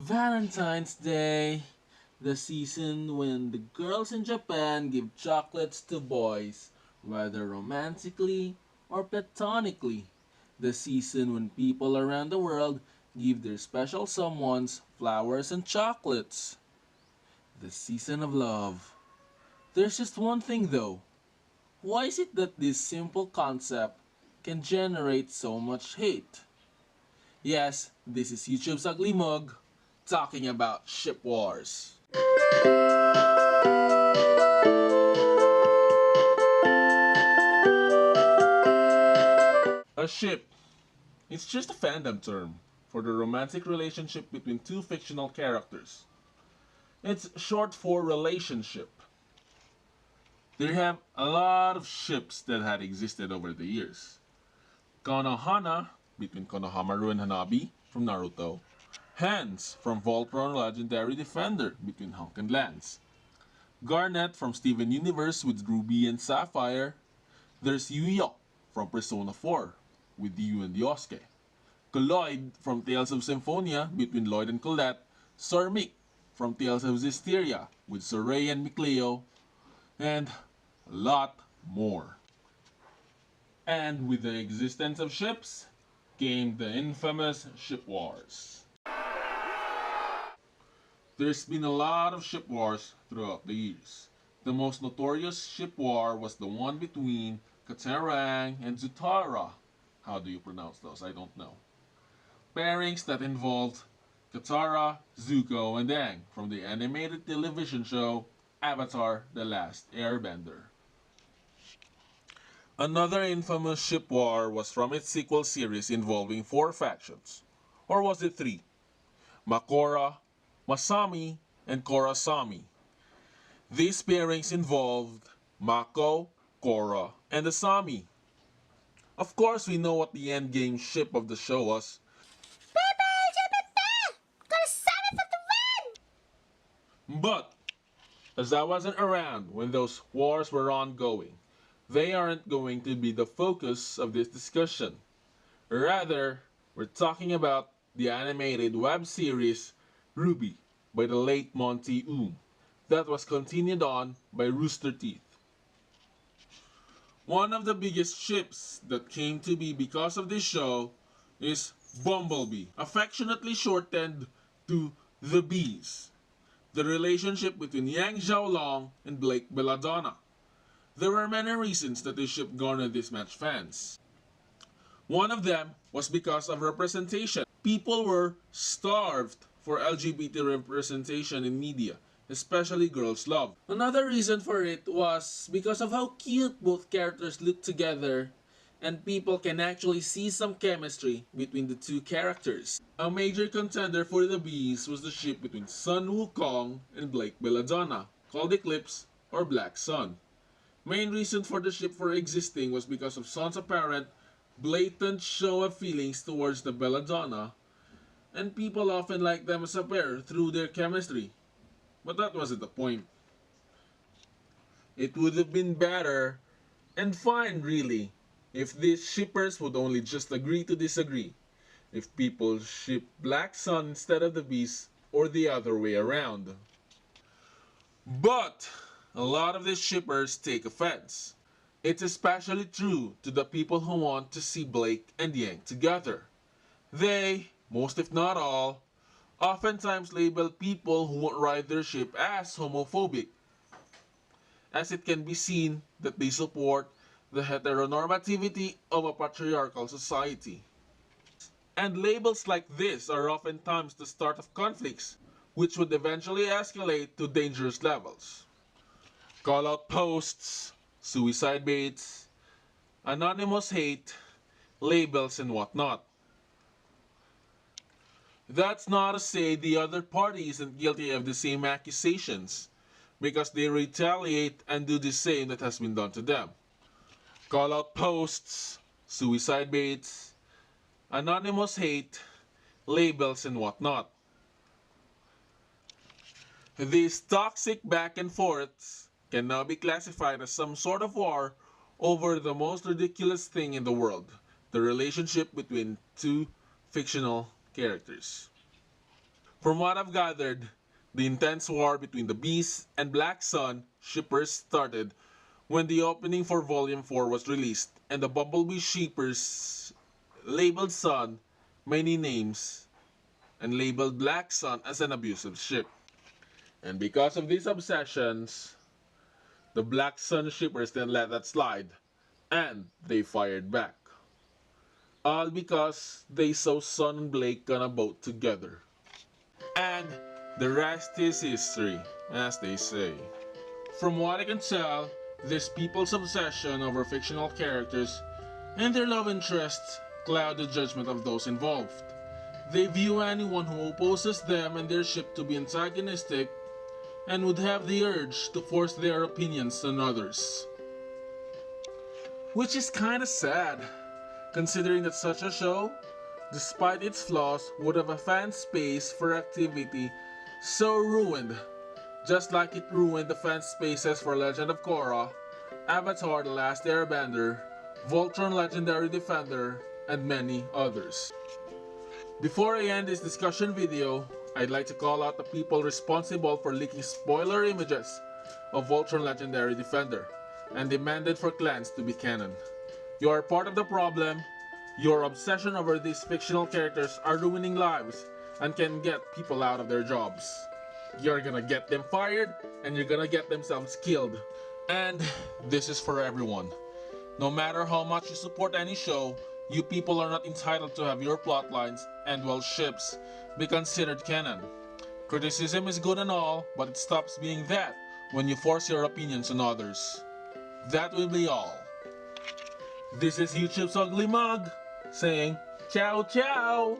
Valentine's Day, the season when the girls in Japan give chocolates to boys, whether romantically or platonically. The season when people around the world give their special someones flowers and chocolates. The season of love. There's just one thing though. Why is it that this simple concept can generate so much hate? Yes, this is YouTube's Ugly Mug talking about ship wars. A ship. It's just a fandom term for the romantic relationship between two fictional characters. It's short for relationship. There have a lot of ships that had existed over the years. Konohana, between Konohamaru and Hanabi, from Naruto. Hans, from Voltron Legendary Defender, between Hunk and Lance. Garnet, from Steven Universe, with Ruby and Sapphire. There's Yuyo, from Persona 4, with Yu and Yosuke. Colloid, from Tales of Symphonia, between Lloyd and Colette. Sormic, from Tales of Zestiria, with Sorey and Mikleo. And a lot more. And with the existence of ships, came the infamous ship wars. There's been a lot of ship wars throughout the years. The most notorious ship war was the one between Katerang and Zutara. How do you pronounce those? I don't know. Pairings that involved Katara, Zuko, and Aang from the animated television show Avatar: The Last Airbender. Another infamous ship war was from its sequel series involving 4 factions. Or was it 3? Makora, Masami, and Korrasami. These pairings involved Mako, Korra, and Asami. Of course, we know what the endgame ship of the show was. But, as I wasn't around when those wars were ongoing, they aren't going to be the focus of this discussion. Rather, we're talking about the animated web series Ruby by the late Monty that was continued on by Rooster Teeth. One of the biggest ships that came to be because of this show is Bumblebee, affectionately shortened to The Bees, the relationship between Yang Xiaolong and Blake Belladonna. There were many reasons that this ship garnered these match fans. One of them was because of representation. People were starved for LGBT representation in media, especially girls' love. Another reason for it was because of how cute both characters look together, and people can actually see some chemistry between the two characters. A major contender for the Bees was the ship between Sun Wukong and Blake Belladonna, called Eclipse or Black Sun. Main reason for the ship for existing was because of Sun's apparent blatant show of feelings towards the Belladonna, and people often liked them as a pair through their chemistry. But that wasn't the point. It would have been better, and fine really, if these shippers would only just agree to disagree. If people ship Black Sun instead of the Beast, or the other way around. But a lot of these shippers take offense. It's especially true to the people who want to see Blake and Yang together. They, most if not all, oftentimes label people who won't ride their ship as homophobic, as it can be seen that they support the heteronormativity of a patriarchal society. And labels like this are oftentimes the start of conflicts, which would eventually escalate to dangerous levels. Call-out posts, suicide baits, anonymous hate, labels, and whatnot. That's not to say the other party isn't guilty of the same accusations, because they retaliate and do the same that has been done to them. Call-out posts, suicide baits, anonymous hate, labels, and whatnot. These toxic back and forths can now be classified as some sort of war over the most ridiculous thing in the world, the relationship between two fictional characters. From what I've gathered, the intense war between the Beast and Black Sun shippers started when the opening for Volume 4 was released and the Bumblebee shippers labeled Sun many names and labeled Black Sun as an abusive ship. And because of these obsessions, the Black Sun shippers then let that slide and they fired back. All because they saw Sun and Blake on a boat together. And the rest is history, as they say. From what I can tell, this people's obsession over fictional characters and their love interests cloud the judgment of those involved. They view anyone who opposes them and their ship to be antagonistic and would have the urge to force their opinions on others. Which is kinda sad, considering that such a show, despite its flaws, would have a fan space for activity so ruined, just like it ruined the fan spaces for Legend of Korra, Avatar The Last Airbender, Voltron Legendary Defender, and many others. Before I end this discussion video, I'd like to call out the people responsible for leaking spoiler images of Voltron Legendary Defender and demanded for clans to be canon. You are part of the problem. Your obsession over these fictional characters are ruining lives and can get people out of their jobs. You're gonna get them fired and you're gonna get themselves killed. And this is for everyone. No matter how much you support any show, you people are not entitled to have your plotlines and, well, ships be considered canon. Criticism is good and all, but it stops being that when you force your opinions on others. That will be all. This is YouTube's Ugly Mug saying ciao ciao!